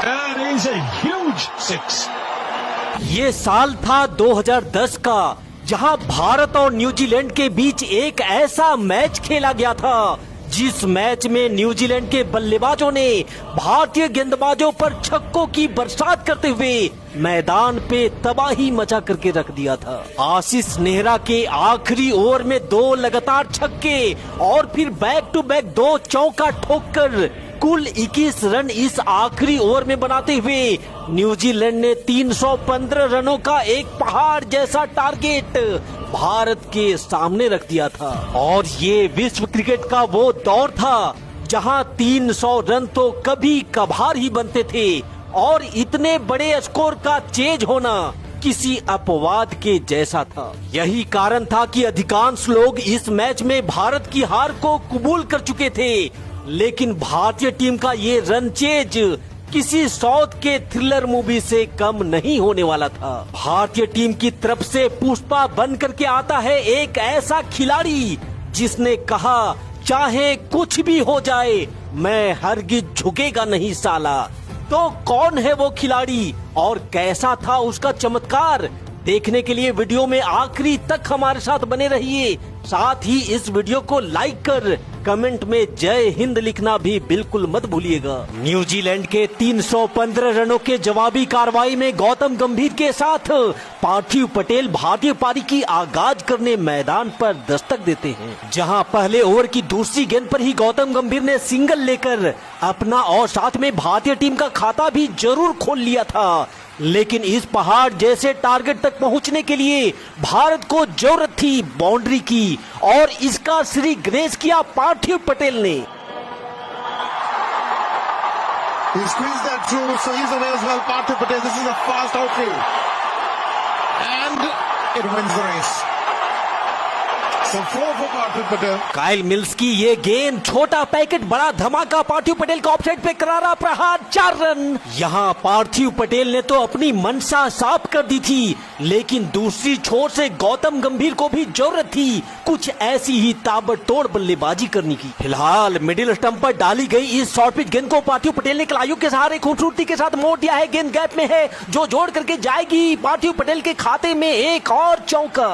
That is a huge six. ये साल था 2010 का, जहां भारत और न्यूजीलैंड के बीच एक ऐसा मैच खेला गया था जिस मैच में न्यूजीलैंड के बल्लेबाजों ने भारतीय गेंदबाजों पर छक्कों की बरसात करते हुए मैदान पे तबाही मचा करके रख दिया था। आशीष नेहरा के आखिरी ओवर में 2 लगातार छक्के और फिर बैक टू बैक 2 चौका ठोककर कुल 21 रन इस आखिरी ओवर में बनाते हुए न्यूजीलैंड ने 315 रनों का एक पहाड़ जैसा टारगेट भारत के सामने रख दिया था। और ये विश्व क्रिकेट का वो दौर था जहां 300 रन तो कभी कभार ही बनते थे और इतने बड़े स्कोर का चेज होना किसी अपवाद के जैसा था। यही कारण था कि अधिकांश लोग इस मैच में भारत की हार को कबूल कर चुके थे, लेकिन भारतीय टीम का ये रन चेज किसी साउथ के थ्रिलर मूवी से कम नहीं होने वाला था। भारतीय टीम की तरफ से पुष्पा बन करके आता है एक ऐसा खिलाड़ी जिसने कहा, चाहे कुछ भी हो जाए मैं हरगिज झुकेगा नहीं साला। तो कौन है वो खिलाड़ी और कैसा था उसका चमत्कार, देखने के लिए वीडियो में आखिरी तक हमारे साथ बने रहिए। साथ ही इस वीडियो को लाइक कर कमेंट में जय हिंद लिखना भी बिल्कुल मत भूलिएगा। न्यूजीलैंड के 315 रनों के जवाबी कार्रवाई में गौतम गंभीर के साथ पार्थिव पटेल भारतीय पारी की आगाज करने मैदान पर दस्तक देते हैं, जहां पहले ओवर की दूसरी गेंद पर ही गौतम गंभीर ने सिंगल लेकर अपना और साथ में भारतीय टीम का खाता भी जरूर खोल लिया था। लेकिन इस पहाड़ जैसे टारगेट तक पहुंचने के लिए भारत को जरूरत थी बाउंड्री की, और इसका श्री गणेश किया पार्थिव पटेल ने। He squeezed that through, so he's away as well. Parthiv Patel, this is a fast outfield, and it wins the race. So 4 for Parthiv Patel. Kyle mills की ये गेंद, छोटा पैकेट बड़ा धमाका, पार्थिव पटेल का ऑफसाइड पे करारा प्रहार, 4 रन। यहाँ पार्थिव पटेल ने तो अपनी मंशा साफ कर दी थी, लेकिन दूसरी छोर से गौतम गंभीर को भी जरूरत थी कुछ ऐसी ही ताबड़तोड़ बल्लेबाजी करने की। फिलहाल मिडिल स्टंप पर डाली गई इस शॉर्ट पिच गेंद को पार्थिव पटेल ने कलाइयों के सहारे खूबसूरती के साथ मोड़ दिया है। गेंद गैप में है जो जोड़ करके जाएगी पार्थिव पटेल के खाते में एक और चौका।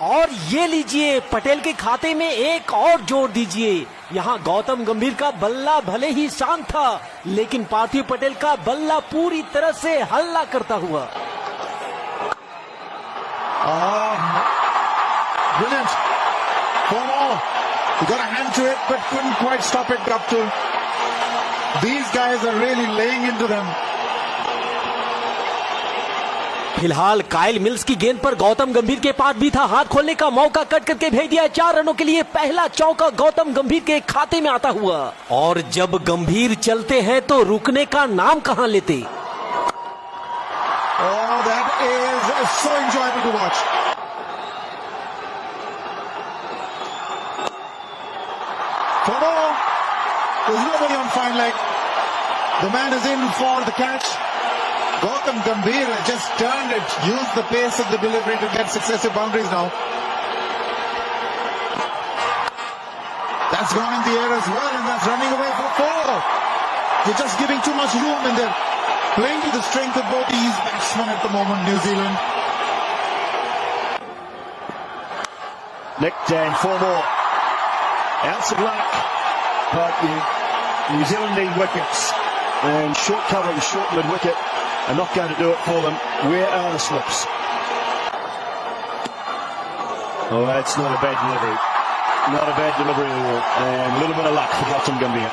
और ये लीजिए, पटेल के खाते में एक और जोड़ दीजिए। यहाँ गौतम गंभीर का बल्ला भले ही शांत था, लेकिन पार्थिव पटेल का बल्ला पूरी तरह से हल्ला करता हुआ। Brilliant. 4 more. He got a hand to it, but couldn't quite stop it up to. These guys are really laying into them. फिलहाल काइल मिल्स की गेंद पर गौतम गंभीर के पास भी था हाथ खोलने का मौका, कट करके भेज दिया 4 रनों के लिए। पहला चौका गौतम गंभीर के खाते में आता हुआ। और जब गंभीर चलते हैं तो रुकने का नाम कहां लेते। Oh, that is so enjoyable to watch. For more, there's nobody on fine leg. The man is in for the catch. Gautam Gambhir has just turned it, used the pace of the delivery to get successive boundaries now. That's gone in the air as well, and that's running away for 4. You're just giving too much room, and they're playing to the strength of both these batsmen at the moment, New Zealand. Nicked in 4 more. Ounce of luck, but New Zealand need wickets, and short cover and short mid wicket are not going to do it for them. Where are the slips? Oh, that's not a bad delivery. Not a bad delivery at all. And a little bit of luck for Gautam Gambhir.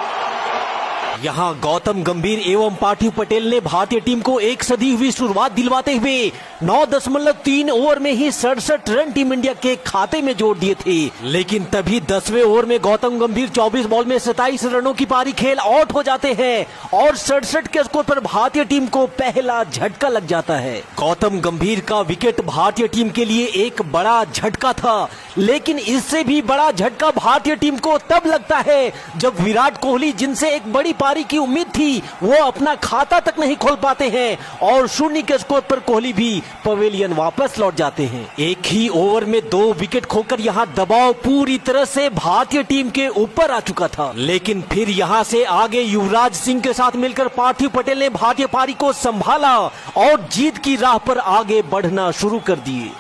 यहाँ गौतम गंभीर एवं पार्थिव पटेल ने भारतीय team को एक सदी हुई शुरुआत दिलवाते हुए 9.3 ओवर में ही 67 रन टीम इंडिया के खाते में जोड़ दिए थे। लेकिन तभी 10वें ओवर में गौतम गंभीर 24 बॉल में 27 रनों की पारी खेल आउट हो जाते हैं और 67 के स्कोर पर भारतीय टीम को पहला झटका लग जाता है। गौतम गंभीर का विकेट भारतीय टीम के लिए एक बड़ा झटका था, लेकिन इससे भी बड़ा झटका भारतीय टीम को तब लगता है जब विराट कोहली, जिनसे एक बड़ी पारी की उम्मीद थी वो अपना खाता तक नहीं खोल पाते हैं और 0 के स्कोर पर कोहली भी पवेलियन वापस लौट जाते हैं। एक ही ओवर में 2 विकेट खोकर यहाँ दबाव पूरी तरह से भारतीय टीम के ऊपर आ चुका था, लेकिन फिर यहाँ से आगे युवराज सिंह के साथ मिलकर पार्थिव पटेल ने भारतीय पारी को संभाला और जीत की राह पर आगे बढ़ना शुरू कर दिए।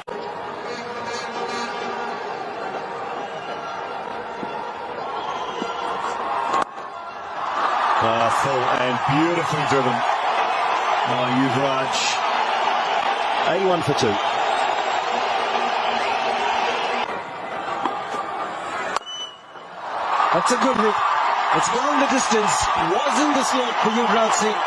Full and beautifully driven by Yuvraj. 81 for 2. That's a good hit. It's gone the distance. Wasn't the slot for Yuvraj Singh.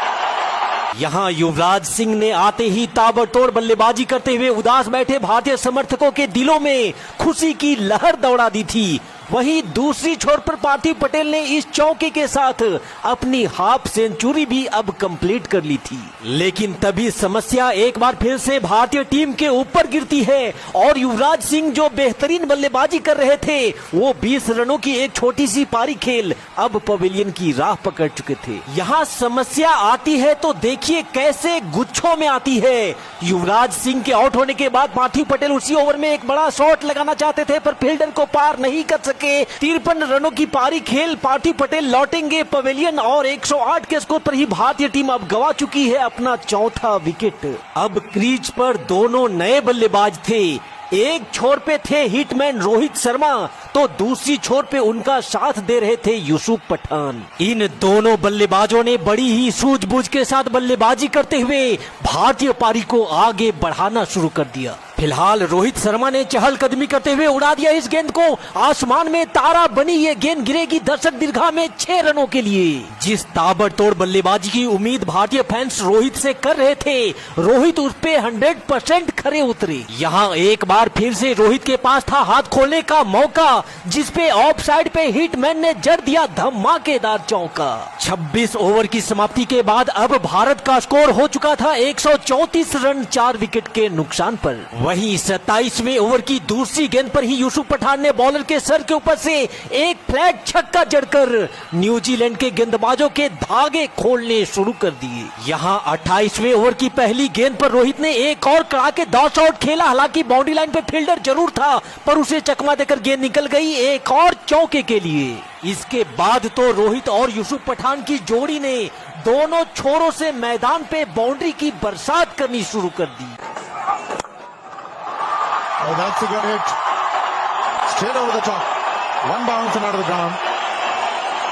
यहाँ युवराज सिंह ने आते ही ताबड़तोड़ बल्लेबाजी करते हुए उदास बैठे भारतीय समर्थकों के दिलों में खुशी की लहर दौड़ा दी थी। वहीं दूसरी छोर पर पार्थिव पटेल ने इस चौके के साथ अपनी हाफ सेंचुरी भी अब कंप्लीट कर ली थी, लेकिन तभी समस्या एक बार फिर से भारतीय टीम के ऊपर गिरती है और युवराज सिंह जो बेहतरीन बल्लेबाजी कर रहे थे वो 20 रनों की एक छोटी सी पारी खेल अब पवेलियन की राह पकड़ चुके थे। यहाँ समस्या आती है तो देखिए कैसे गुच्छों में आती है। युवराज सिंह के आउट होने के बाद पार्थिव पटेल उसी ओवर में एक बड़ा शॉट लगाना चाहते थे पर फील्डर को पार नहीं कर सके। 53 रनों की पारी खेल पार्थिव पटेल लौटेंगे पवेलियन और 108 के स्कोर पर ही भारतीय टीम अब गंवा चुकी है अपना चौथा विकेट। अब क्रीज पर दोनों नए बल्लेबाज थे। एक छोर पे थे हिटमैन रोहित शर्मा तो दूसरी छोर पे उनका साथ दे रहे थे यूसुफ पठान। इन दोनों बल्लेबाजों ने बड़ी ही सूझबूझ के साथ बल्लेबाजी करते हुए भारतीय पारी को आगे बढ़ाना शुरू कर दिया। फिलहाल रोहित शर्मा ने चहलकदमी करते हुए उड़ा दिया इस गेंद को आसमान में, तारा बनी ये गेंद गिरेगी दर्शक दीर्घा में 6 रनों के लिए। जिस ताबड़तोड़ बल्लेबाजी की उम्मीद भारतीय फैंस रोहित से कर रहे थे, रोहित उस पे 100% खरे उतरे। यहाँ एक बार फिर से रोहित के पास था हाथ खोलने का मौका, जिसपे ऑफ साइड पे हिटमैन ने जड़ दिया धमाकेदार चौका। 26 ओवर की समाप्ति के बाद अब भारत का स्कोर हो चुका था 134 रन 4 विकेट के नुकसान पर। वहीं 27वें ओवर की दूसरी गेंद पर ही यूसुफ पठान ने बॉलर के सर के ऊपर से एक फ्लैट छक्का जड़कर न्यूजीलैंड के गेंदबाजों के धागे खोलने शुरू कर दिए। यहाँ 28वें ओवर की पहली गेंद पर रोहित ने एक और कड़ाकेदार शॉट खेला। हालांकि बाउंड्री लाइन पे फील्डर जरूर था पर उसे चकमा देकर गेंद निकल गई एक और चौके के लिए। इसके बाद तो रोहित और यूसुफ पठान की जोड़ी ने दोनों छोरों से मैदान पे बाउंड्री की बरसात करनी शुरू कर दी। Oh, that's a good hit. Straight over the top. One bounce and out of the ground.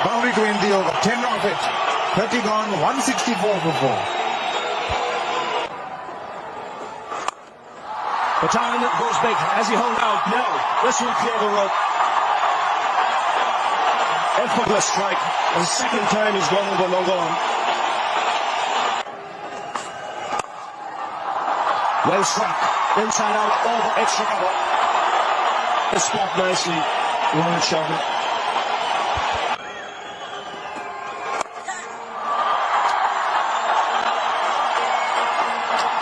Boundary to end the over. 10 off it. 30 gone. 164 for 4. Patan goes big. Has he hung out? No. This will clear the rope. Effortless strike. The second time he's gone over long on. Well struck. Inside out, over, extra cover. The spot nicely. Rohit Sharma.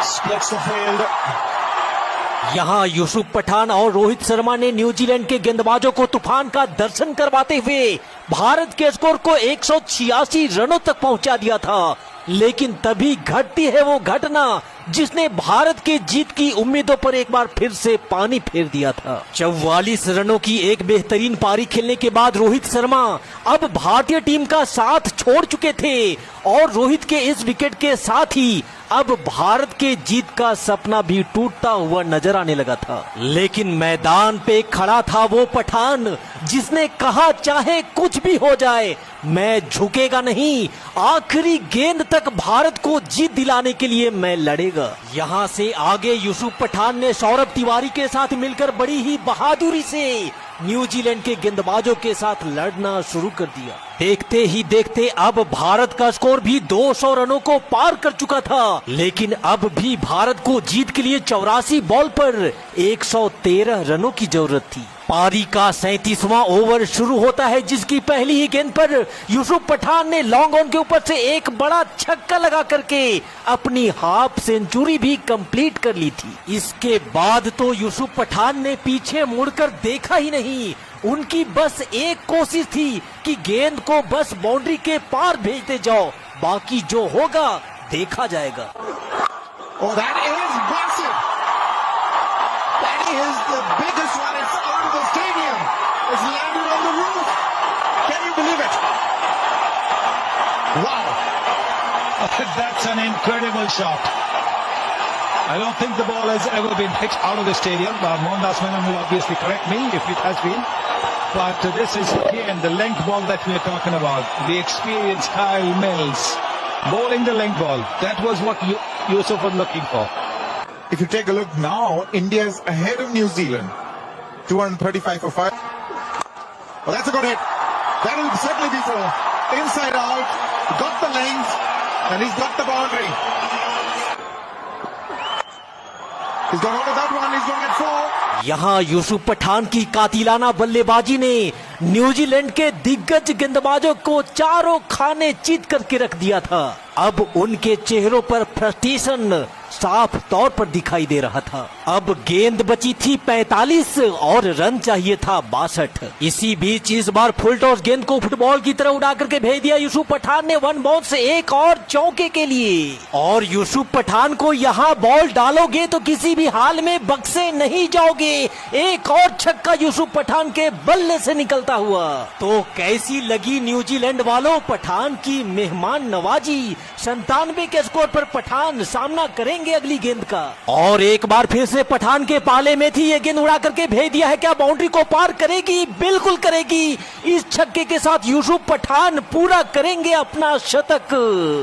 Splits the field. यहाँ यूसुफ पठान और रोहित शर्मा ने New Zealand के गेंदबाजों को तूफान का दर्शन करवाते हुए भारत के स्कोर को 186 रनों तक पहुंचा दिया था। लेकिन तभी घटती है वो घटना जिसने भारत की जीत की उम्मीदों पर एक बार फिर से पानी फेर दिया था। 44 रनों की एक बेहतरीन पारी खेलने के बाद रोहित शर्मा अब भारतीय टीम का साथ छोड़ चुके थे और रोहित के इस विकेट के साथ ही अब भारत के जीत का सपना भी टूटता हुआ नजर आने लगा था। लेकिन मैदान पे खड़ा था वो पठान जिसने कहा चाहे कुछ भी हो जाए मैं झुकेगा नहीं, आखिरी गेंद तक भारत को जीत दिलाने के लिए मैं लड़ेगा। यहाँ से आगे यूसुफ पठान ने सौरभ तिवारी के साथ मिलकर बड़ी ही बहादुरी से न्यूजीलैंड के गेंदबाजों के साथ लड़ना शुरू कर दिया। देखते ही देखते अब भारत का स्कोर भी 200 रनों को पार कर चुका था, लेकिन अब भी भारत को जीत के लिए 84 बॉल पर 113 रनों की जरूरत थी। पारी का 37वां ओवर शुरू होता है जिसकी पहली ही गेंद पर यूसुफ पठान ने लॉन्ग ऑन के ऊपर से एक बड़ा छक्का लगा करके अपनी हाफ सेंचुरी भी कंप्लीट कर ली थी। इसके बाद तो यूसुफ पठान ने पीछे मुड़कर देखा ही नहीं, उनकी बस एक कोशिश थी कि गेंद को बस बाउंड्री के पार भेजते जाओ, बाकी जो होगा देखा जाएगा। Oh, that is massive. That is the biggest one. It's out of the stadium. It's landed on the roof. Can you believe it? Wow. That's an incredible shot. I don't think the ball has ever been hit out of the stadium. Mohandas Menon will obviously correct me if it has been. But this is again the length ball that we are talking about. The experienced Kyle Mills bowling the length ball. That was what Yusuf was looking for. If you take a look now, India's ahead of New Zealand. 235 for 5. Well, that's a good hit. That will certainly be for inside out. Got the length and he's got the boundary. He's got hold of that one. He's going to get 4. यहाँ यूसुफ पठान की कातिलाना बल्लेबाजी ने New Zealand के दिग्गज गेंदबाजों को चारों खाने चीत करके रख दिया था। अब उनके चेहरों पर फ्रस्ट्रेशन साफ तौर पर दिखाई दे रहा था। अब गेंद बची थी 45 और रन चाहिए था 62। इसी बीच इस बार फुल टॉस गेंद को फुटबॉल की तरह उड़ा करके भेज दिया यूसुफ पठान ने वन बाउंस से एक और चौके के लिए। और यूसुफ पठान को यहाँ बॉल डालोगे तो किसी भी हाल में बक्से नहीं जाओगे। एक और छक्का यूसुफ पठान के बल्ले से निकलता हुआ। तो कैसी लगी न्यूजीलैंड वालों पठान की मेहमान नवाजी? 97 के स्कोर पर पठान सामना करेंगे अगली गेंद का। और एक बार फिर से पठान के पाले में थी ये गेंद, उड़ा करके भेज दिया है। क्या बाउंड्री को पार करेगी? बिल्कुल करेगी। इस छक्के के साथ यूसुफ पठान पूरा करेंगे अपना शतक।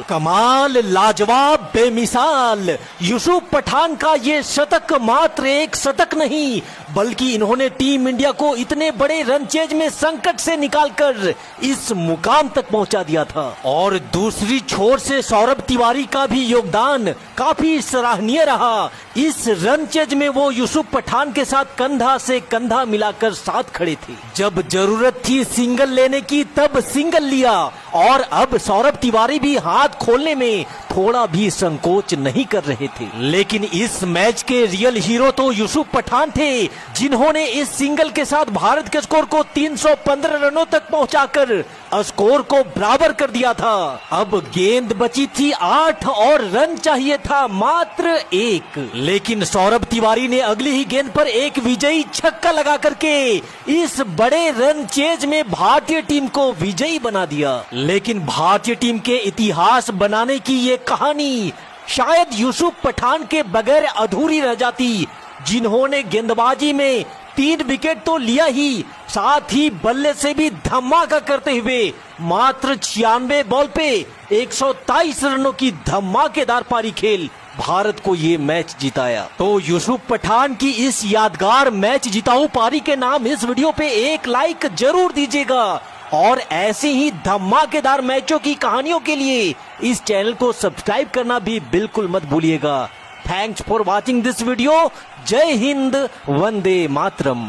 कमाल, लाजवाब, बेमिसाल यूसुफ पठान का ये शतक मात्र एक शतक नहीं बल्कि इन्होंने टीम इंडिया को इतने बड़े रन चेज में संकट से निकालकर इस मुकाम तक पहुंचा दिया था। और दूसरी छोर से सौरभ तिवारी का भी योगदान काफी सराहनीय रहा। इस रन चेज में वो यूसुफ पठान के साथ कंधा से कंधा मिलाकर साथ खड़े थे। जब जरूरत थी सिंगल लेने की तब सिंगल लिया। और अब सौरभ तिवारी भी हाथ खोलने में थोड़ा भी संकोच नहीं कर रहे थे। लेकिन इस मैच के रियल हीरो तो यूसुफ पठान थे जिन्होंने इस सिंगल के साथ भारत के स्कोर को 315 रनों तक पहुंचाकर स्कोर को बराबर कर दिया था। अब गेंद बची थी 8 और रन चाहिए था मात्र 1। लेकिन सौरभ तिवारी ने अगली ही गेंद पर एक विजयी छक्का लगा करके इस बड़े रन चेज में भारतीय टीम को विजयी बना दिया। लेकिन भारतीय टीम के इतिहास बनाने की ये कहानी शायद यूसुफ पठान के बगैर अधूरी रह जाती, जिन्होंने गेंदबाजी में 3 विकेट तो लिया ही, साथ ही बल्ले से भी धमाका करते हुए मात्र 96 बॉल पे 123 रनों की धमाकेदार पारी खेल भारत को ये मैच जिताया। तो यूसुफ पठान की इस यादगार मैच जिताऊ पारी के नाम इस वीडियो पे एक लाइक जरूर दीजिएगा। और ऐसे ही धमाकेदार मैचों की कहानियों के लिए इस चैनल को सब्सक्राइब करना भी बिल्कुल मत भूलिएगा। Thanks for watching this video. जय हिंद, वंदे मातरम।